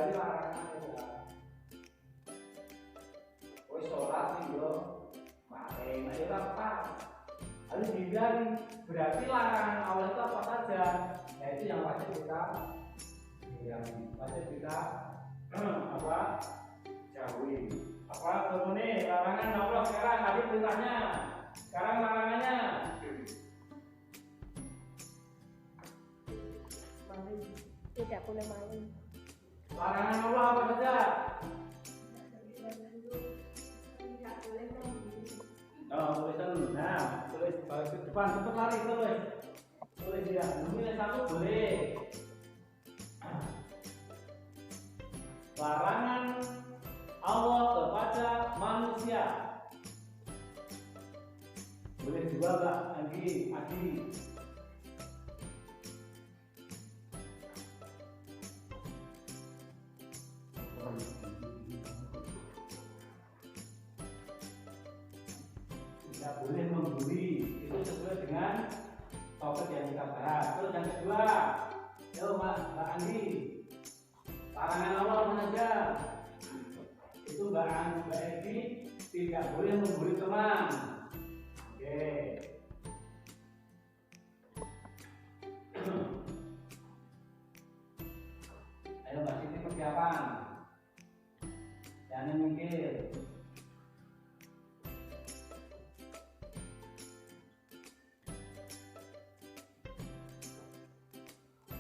hindari larangan ya. Kowe sholat nih yo, maling ayo apa? Harus dihindari. Berarti larangan Allah itu apa saja? Nah itu yang wajib kita hindari, wajib kita apa? Jauhi. Apa kemudian larangan Allah sekarang tadi perintahnya, sekarang larangannya. Maling, tidak boleh maling. Larangan Allah apa saja? Tidak boleh membeli. Oh, tulisan. Nah, tulis ke depan, cepat lari tulis. Tulis ya. Nomor satu boleh. Larangan Allah kepada manusia. Boleh juga enggak? Adi. Tidak boleh membuli, itu sesuai dengan topik yang kita bahas. Terus yang kedua, Mbak Andi, larangan Allah apa saja? Itu Mbak Edi tidak boleh membuli teman. Oke. Ayo Mbak Siti persiapan. Jangan mikir.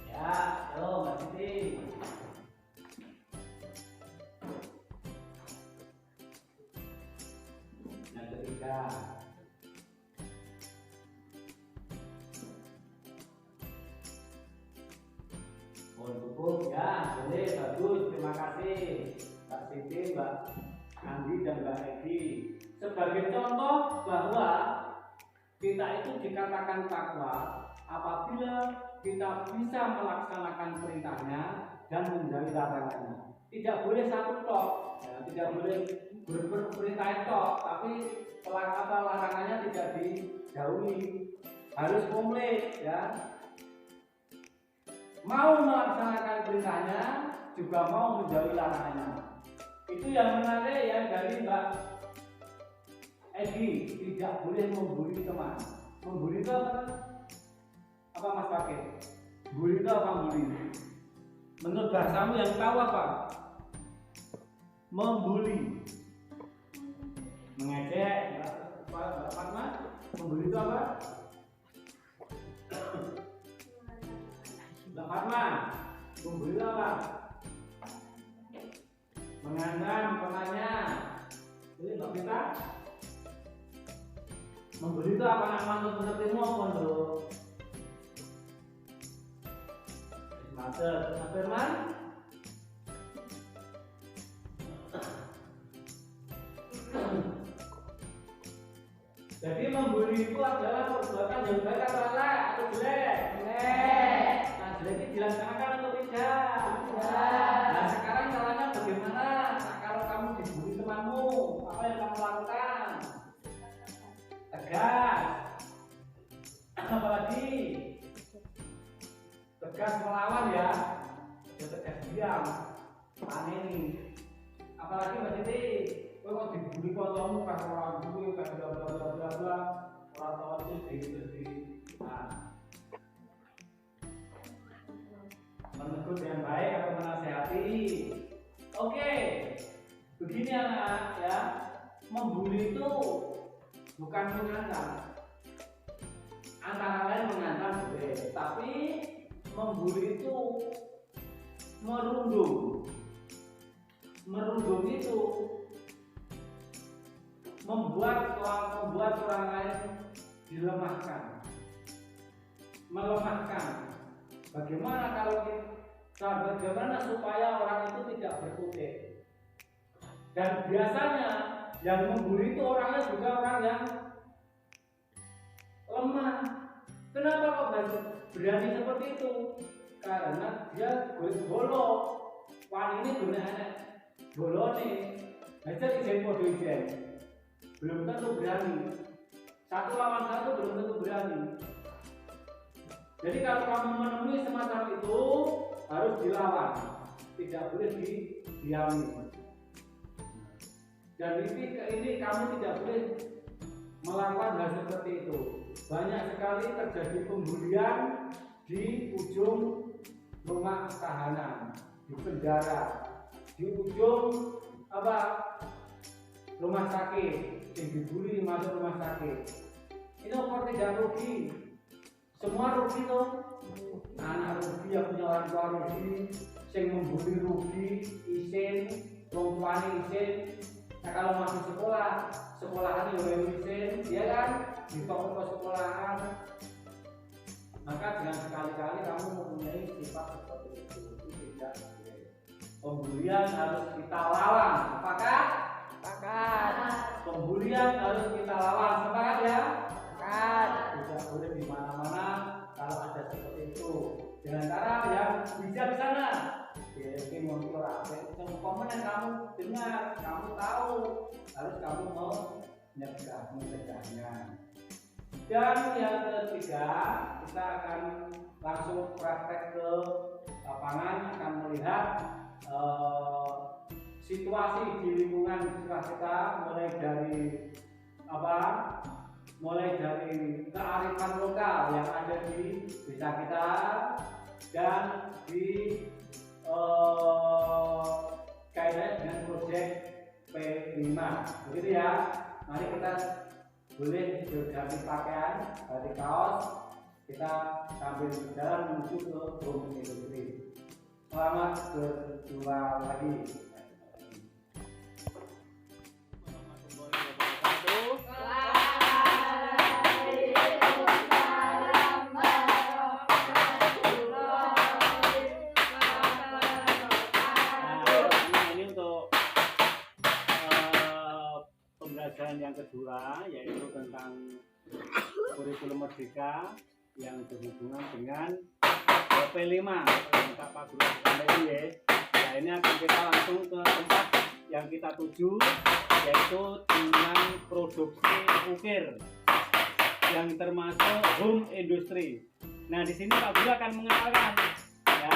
Ya, halo Mbak Siti. Yang ketiga. Oh cukup ya, boleh, bagus, terima kasih Mbak Siti, Mbak Andi dan Mbak Edi. Sebagai contoh bahwa kita itu dikatakan takwa apabila kita bisa melaksanakan perintahnya dan menjauhi larangannya. Tidak boleh satu tok, ya, tidak boleh berperintah tok, tapi larangannya tidak dijauhi, harus komplit ya. Mau melaksanakan perintahnya juga mau menjauhi larangannya. Itu yang menarik ya dari Mbak Edi, tidak boleh membuli teman. Membuli itu apa Mas Pakai? Bully itu apa bully? Menurut bahasamu yang tahu apa? Membuli, mengejek. Mbak Fatma, membuli itu apa? Mbak Fatma, membuli itu apa? Mengancam, penanya. Jadi Mbak Vita, membuli itu apa? Nak manut sepertimu apa tuh? Mas Firman, jadi membuli itu adalah perbuatan yang baik atau salah atau jelek? Jelek. Nah jelek ini dilaksanakan atau tidak? Tidak. Nah sekarang caranya bagaimana? Nah, kalau kamu dibully temanmu, apa yang kamu lakukan? Tegas. Apalagi? Tegas melawan ya, tegas diam, aneh. Apalagi Mbak Siti, kok dibully kancamu pas ora duwe pas bla bla bla bla bla, ora tau gitu. Nah, menegur yang baik atau menasehati. Oke, begini anak ya, membuli itu bukan mengancam. Antara lain mengancam boleh, tapi membuli itu merundung. Merundung itu membuat orang lain dilemahkan, melemahkan. Bagaimana supaya orang itu tidak berkutik? Dan biasanya yang membuli itu orangnya juga orang yang lemah. Kenapa kok berani seperti itu? Karena dia golok. Wan ini guna anak golone. Aja ijen podo ijen. Belum tentu berani. Satu lawan satu belum tentu berani. Jadi kalau kamu menemui semacam itu harus dilawan. tidak boleh didiami. Dan ini kamu tidak boleh melakukan hal seperti itu. Banyak sekali terjadi pembulian di ujung rumah tahanan, di penjara, di ujung rumah sakit, yang dibully masuk rumah sakit. Ini kok tidak rugi? Semua rugi tuh. Anak rugi, yang punya orang tua rugi, yang membuli rugi, isin, orang tuanya isin. Nah kalau masih sekolahan yang isin, ya kan? Di toko sekolahan. Maka jangan sekali-kali kamu mempunyai sifat seperti itu tidak boleh. Pembulian harus kita lawan. Apakah? Sepakat. Pembulian harus kita lawan. Sepakat ya? Sepakat. Tidak boleh di mana-mana kalau ada seperti itu. Dengan cara yang bijaksana. Jadi monitor apa? Komen yang kamu dengar, kamu tahu, harus kamu mencegahnya. Dan yang ketiga, kita akan langsung praktek ke lapangan, akan melihat situasi di lingkungan sekitar kita, mulai dari kearifan lokal yang ada di desa kita dan di kaitannya dengan proyek P5, begitu ya. Mari kita boleh berganti pakaian, ganti kaos, kita sambil berjalan menuju ke Home Industry. Selamat berjumpa lagi. Yang kedua yaitu tentang kurikulum merdeka yang berhubungan dengan P5 Pak Guru sampaikan ya. Nah ini akan kita langsung ke tempat yang kita tuju, yaitu dengan produksi ukir yang termasuk home industry. Nah di sini Pak Guru akan mengenalkan ya,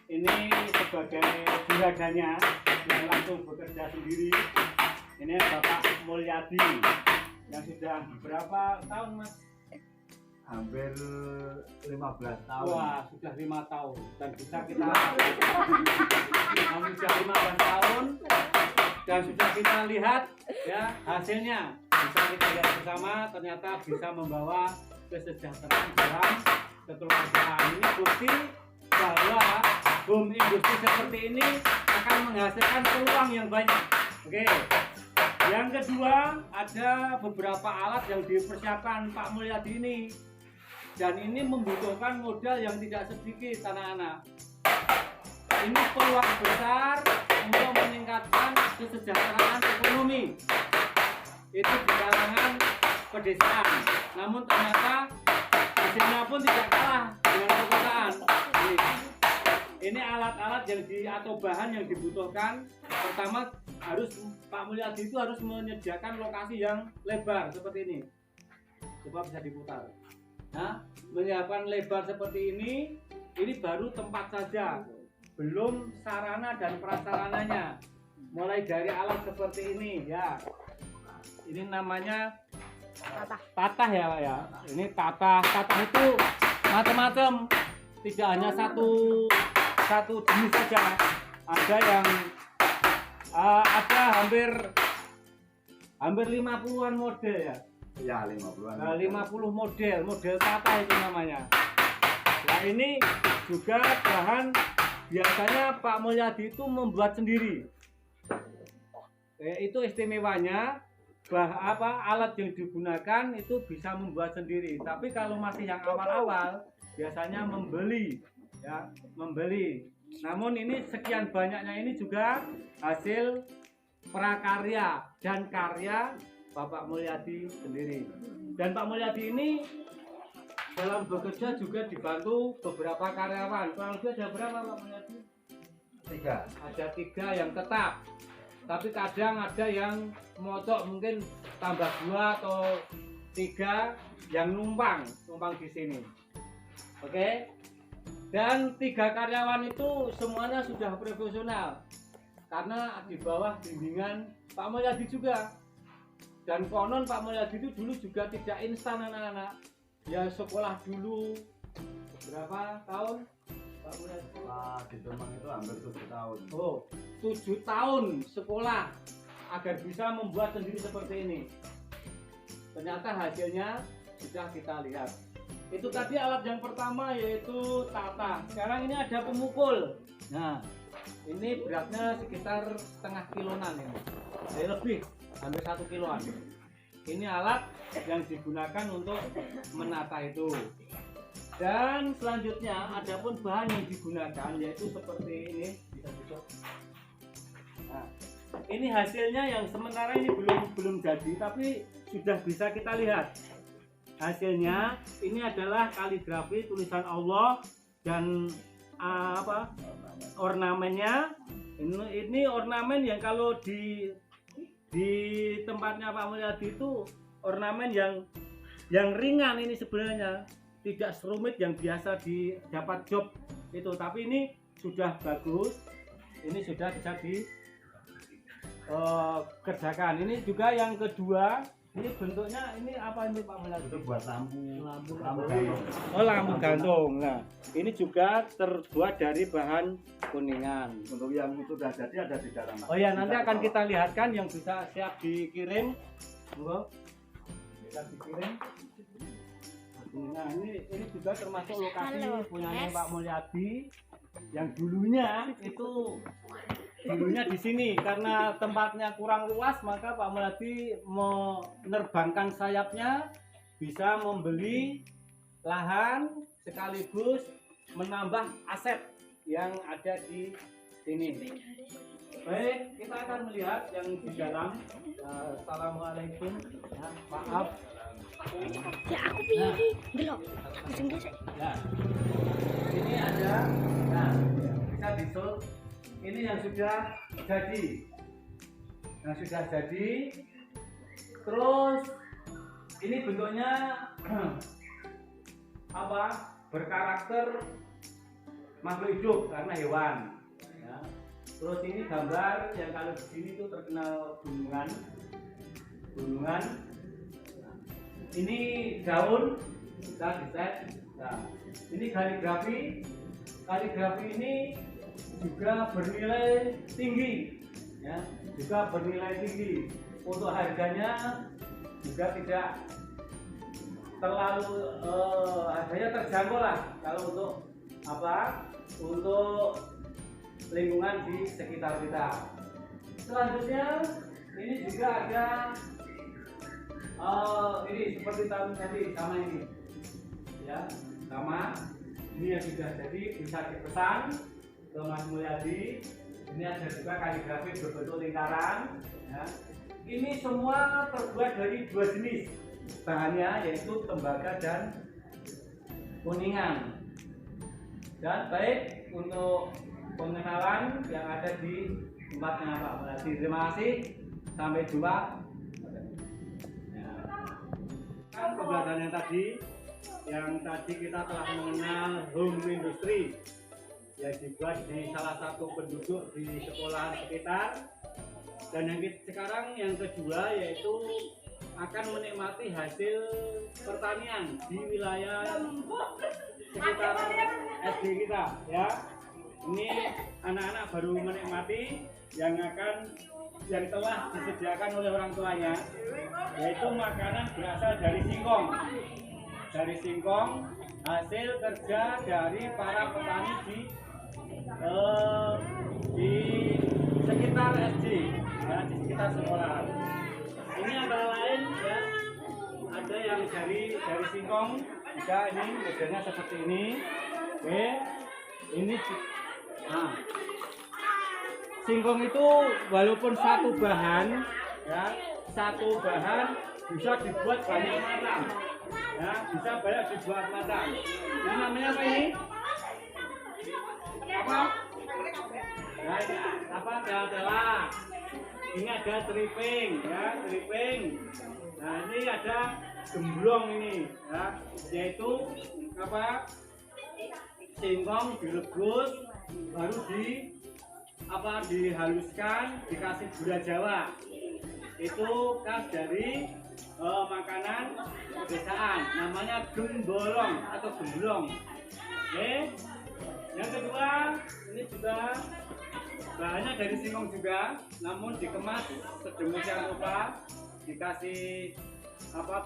ini sebagai juragannya yang langsung bekerja sendiri. Ini Bapak Mulyadi yang sudah berapa tahun Mas? Hampir 15 tahun. Wah, sudah 5 tahun dan bisa kita sudah 15 tahun dan sudah kita lihat ya hasilnya. Bisa kita lihat bersama, ternyata bisa membawa kesejahteraan dalam kekeluargaan. Ini bukti bahwa home industry seperti ini akan menghasilkan peluang yang banyak. Oke. Yang kedua, ada beberapa alat yang dipersiapkan Pak Mulyadi ini, dan ini membutuhkan modal yang tidak sedikit anak-anak. Ini peluang besar untuk meningkatkan kesejahteraan ekonomi itu di kalangan pedesaan. Namun ternyata hasilnya pun tidak kalah dengan perkotaan. Ini alat-alat atau bahan yang dibutuhkan. Pertama, Pak Mulyadi itu harus menyediakan lokasi yang lebar seperti ini. Coba bisa diputar. Nah, menyiapkan lebar seperti ini baru tempat saja, belum sarana dan prasarananya. Mulai dari alat seperti ini ya. Ini namanya tatah ya Pak ya. Ini tatah itu macam-macam, tidak hanya satu jenis saja. Ada yang ada hampir 50-an model ya. Ya, 50-an. 50 model tatah itu namanya. Nah, ini juga bahan biasanya Pak Mulyadi itu membuat sendiri. Itu istimewanya alat yang digunakan itu bisa membuat sendiri. Tapi kalau masih yang awal-awal biasanya membeli. Namun ini sekian banyaknya ini juga hasil prakarya dan karya Bapak Mulyadi sendiri. Dan Pak Mulyadi ini dalam bekerja juga dibantu beberapa karyawan. Kurang lebih ada berapa Pak Mulyadi? 3. Ada 3 yang tetap. Tapi kadang ada yang mocok, mungkin tambah 2 atau 3 yang numpang di sini. Oke? Dan 3 karyawan itu semuanya sudah profesional karena di bawah bimbingan Pak Mulyadi juga. Dan konon Pak Mulyadi itu dulu juga tidak instan anak-anak, ya sekolah dulu berapa tahun Pak Mulyadi? Wah, di Demang itu hampir 7 tahun. Oh, 7 tahun sekolah agar bisa membuat sendiri seperti ini. Ternyata hasilnya sudah kita lihat. Itu tadi alat yang pertama yaitu tata. Sekarang ini ada pemukul. Nah, ini beratnya sekitar setengah kiloan ini. Jadi lebih, hampir 1 kiloan. Ini alat yang digunakan untuk menata itu. Dan selanjutnya ada pun bahan yang digunakan yaitu seperti ini. Bisa dicok. Nah, ini hasilnya yang sementara ini belum jadi, tapi sudah bisa kita lihat. Hasilnya ini adalah kaligrafi tulisan Allah dan ornamennya. Ini ornamen yang kalau di tempatnya Pak Mulyadi itu ornamen yang ringan ini sebenarnya, tidak serumit yang biasa didapat job itu, tapi ini sudah bagus, ini sudah bisa dikerjakan. Ini juga yang kedua. Ini bentuknya ini apa ini Pak Mulyadi? Itu buat lampu gantung. Oh, lampu gantung. Nah, ini juga terbuat dari bahan kuningan. Untuk yang itu sudah jadi ada di dalam. Oh ya, nanti akan kita lihatkan yang bisa siap dikirim. Monggo. Bisa dikirim. Nah, ini juga termasuk lokasi punyanya Pak Mulyadi yang dulunya di sini karena tempatnya kurang luas, maka Pak Mulyadi menerbangkan sayapnya, bisa membeli lahan sekaligus menambah aset yang ada di sini. Baik, kita akan melihat yang di dalam. Assalamualaikum. Ya, maaf. Ya aku pilih delok. Ya. Ini ada. Nah, bisa disut. Ini yang sudah jadi. Terus ini bentuknya berkarakter makhluk hidup karena hewan. Ya. Terus ini gambar yang kalau di sini itu terkenal gunungan. Ini daun kita desain. Nah, ini kaligrafi. Kaligrafi ini juga bernilai tinggi, ya, Untuk harganya juga tidak terlalu harganya terjangkau lah kalau untuk lingkungan di sekitar kita. Selanjutnya ini juga ada ini seperti tahun tadi sama ini, ya, sama ini yang sudah jadi bisa dipesan ke Mas Mulyadi. Ini ada juga kaligrafi berbentuk lingkaran, ya. Ini semua terbuat dari 2 jenis bahannya, yaitu tembaga dan kuningan. Dan baik untuk pengenalan yang ada di tempatnya Pak Mulyadi. Terima kasih, sampai jumpa. Kan pembelajaran yang tadi kita telah mengenal home industry yang dibuat di salah satu penduduk di sekolahan sekitar, dan sekarang yang kedua yaitu akan menikmati hasil pertanian di wilayah sekitar SD kita, ya. Ini anak-anak baru menikmati yang telah disediakan oleh orang tuanya, yaitu makanan berasal dari singkong, hasil kerja dari para petani di sekitar SD, ya, di sekitar sekolah. Ini antara lain, ya, ada yang dari singkong juga, ini modelnya seperti ini. Oke, ini singkong itu walaupun satu bahan bisa dibuat banyak macam, ya, bisa banyak dibuat macam. Ini namanya apa ini? Apa? Nah, ini apa? Tela-tela. Ini ada tripping, ya, tripping. Nah, ini ada gemblong ini, ya, yaitu apa? singkong direbus, baru dihaluskan, dikasih gula Jawa. Itu khas dari makanan pedesaan, namanya gembolong atau gemblong. Oke. Yang kedua, ini juga bahannya dari singkong juga, namun dikemas sedemikian rupa, dikasih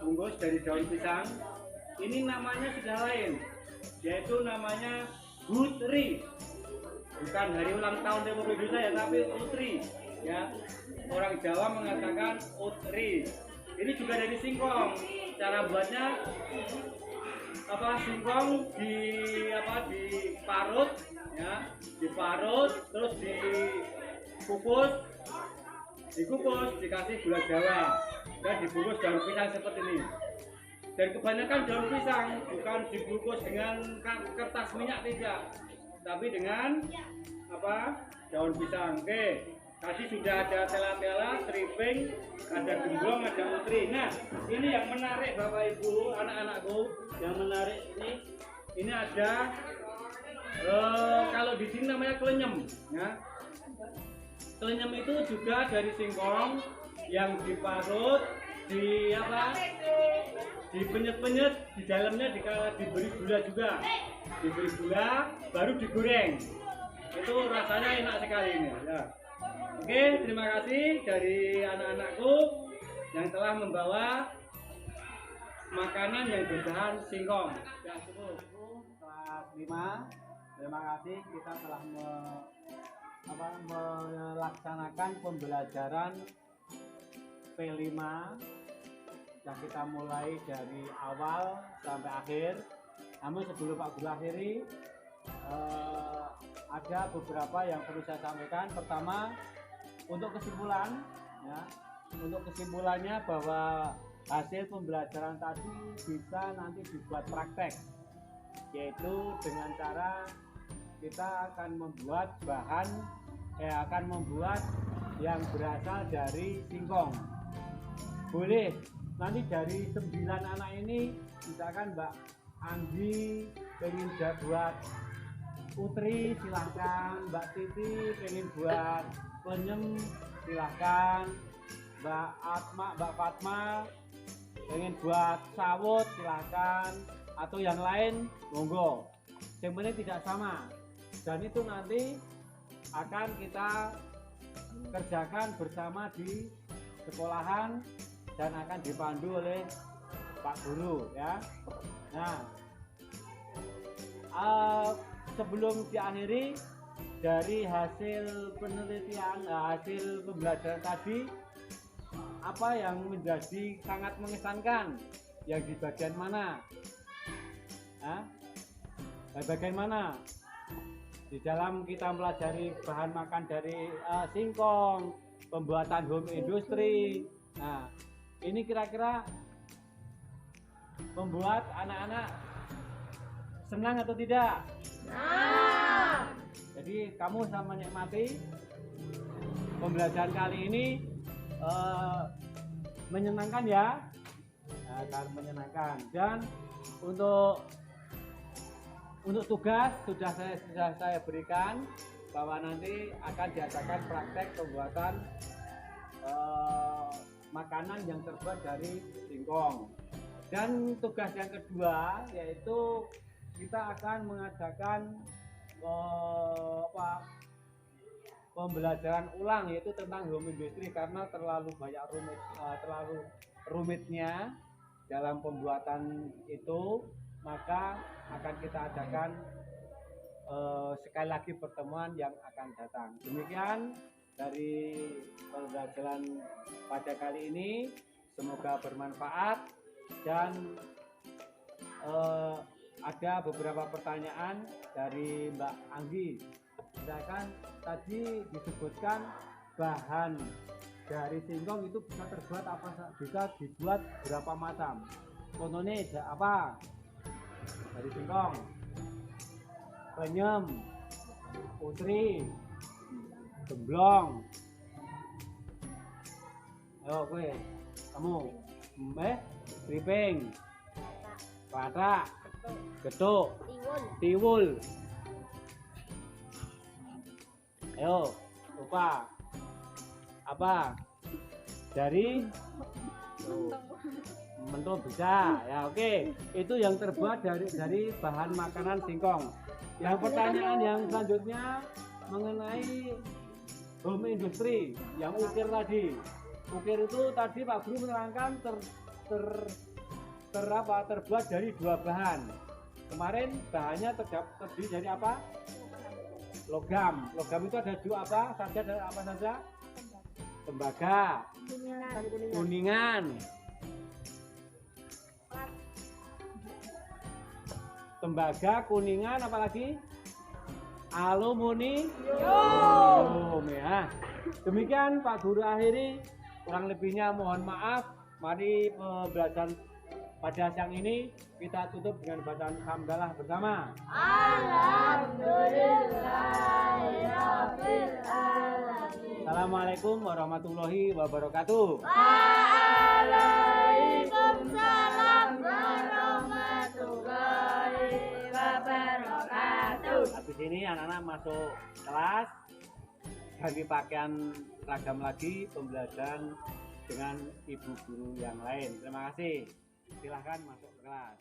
bungkus dari daun pisang. Ini namanya sudah lain, yaitu namanya Utri. Bukan hari ulang tahun Republik Indonesia ya, tapi Utri. Ya, orang Jawa mengatakan Utri. Ini juga dari singkong. Cara buatnya singkong diparut, ya, diparut, terus dikukus, dikasih gula Jawa, dan dibungkus daun pisang seperti ini. Dan kebanyakan daun pisang bukan dibungkus dengan kertas minyak, tidak, tapi dengan daun pisang. Oke, tadi sudah ada tela-tela, stripping, ada gemblong, ada utri. Nah, ini yang menarik Bapak Ibu, anak-anakku, yang menarik ini ada kalau di sini namanya klenyem, ya. Klenyem itu juga dari singkong yang diparut, dipenyet-penyet, di dalamnya diberi gula juga, diberi gula, baru digoreng. Itu rasanya enak sekali ini. Ya. Oke, terima kasih dari anak-anakku yang telah membawa makanan yang berbahan singkong. Ya, cukup. Kelas 5, terima kasih kita telah melaksanakan pembelajaran P5 yang kita mulai dari awal sampai akhir. Namun sebelum Pak Guru akhiri, ada beberapa yang perlu saya sampaikan. Pertama, untuk kesimpulan, ya, untuk kesimpulannya bahwa hasil pembelajaran tadi bisa nanti dibuat praktek, yaitu dengan cara kita akan membuat yang berasal dari singkong. Boleh nanti dari 9 anak ini, misalkan Mbak Anggi pengen buat Putri, silahkan. Mbak Titi pengen buat klenyem, silahkan. Mbak Fatma pengen buat sawut, silahkan. Atau yang lain, monggo. Yang penting tidak sama. Dan itu nanti akan kita kerjakan bersama di sekolahan dan akan dipandu oleh Pak Guru, ya. Nah, sebelum diakhiri, dari hasil penelitian, hasil pembelajaran tadi, apa yang menjadi sangat mengesankan? Yang di bagian mana? Bagian mana? Di dalam kita pelajari bahan makan dari singkong, pembuatan home industry. Nah, ini kira-kira membuat anak-anak senang atau tidak? Senang. Jadi kamu sama menikmati pembelajaran kali ini menyenangkan ya? Akan menyenangkan. Dan untuk tugas sudah saya berikan bahwa nanti akan diadakan praktek pembuatan makanan yang terbuat dari singkong. Dan tugas yang kedua yaitu kita akan mengadakan pembelajaran ulang, yaitu tentang home industry, karena terlalu banyak rumitnya dalam pembuatan itu, maka akan kita adakan sekali lagi pertemuan yang akan datang. Demikian dari pembelajaran pada kali ini, semoga bermanfaat. Dan ada beberapa pertanyaan dari Mbak Anggi. Misalkan tadi disebutkan bahan dari singkong itu bisa terbuat bisa dibuat berapa macam. Contohnya apa? Dari singkong, klenyem, putri, gemblong. Ayo gue, kamu, stripping, batak, getuk, tiwul, Ayo, lupa. Apa? Dari mentok bisa. Ya oke. Itu yang terbuat dari bahan makanan singkong. Yang pertanyaan yang selanjutnya mengenai home industri yang ukir tadi. Ukir itu tadi Pak Guru menerangkan terbuat dari 2 bahan. Kemarin bahannya terdiri dari apa? Logam. Logam itu ada 2 apa saja? Tembaga, kuningan, tembaga, kuningan, apalagi aluminium ya. Demikian Pak Guru akhiri, kurang lebihnya mohon maaf. Mari pembelajaran pada siang ini kita tutup dengan bacaan hamdalah bersama. Alhamdulillahirabbil alamin. Assalamualaikum warahmatullahi wabarakatuh. Waalaikumsalam warahmatullahi wabarakatuh. Habis ini anak-anak masuk kelas, ganti pakaian seragam lagi, pembelajaran dengan ibu guru yang lain. Terima kasih. Silahkan masuk ke kelas.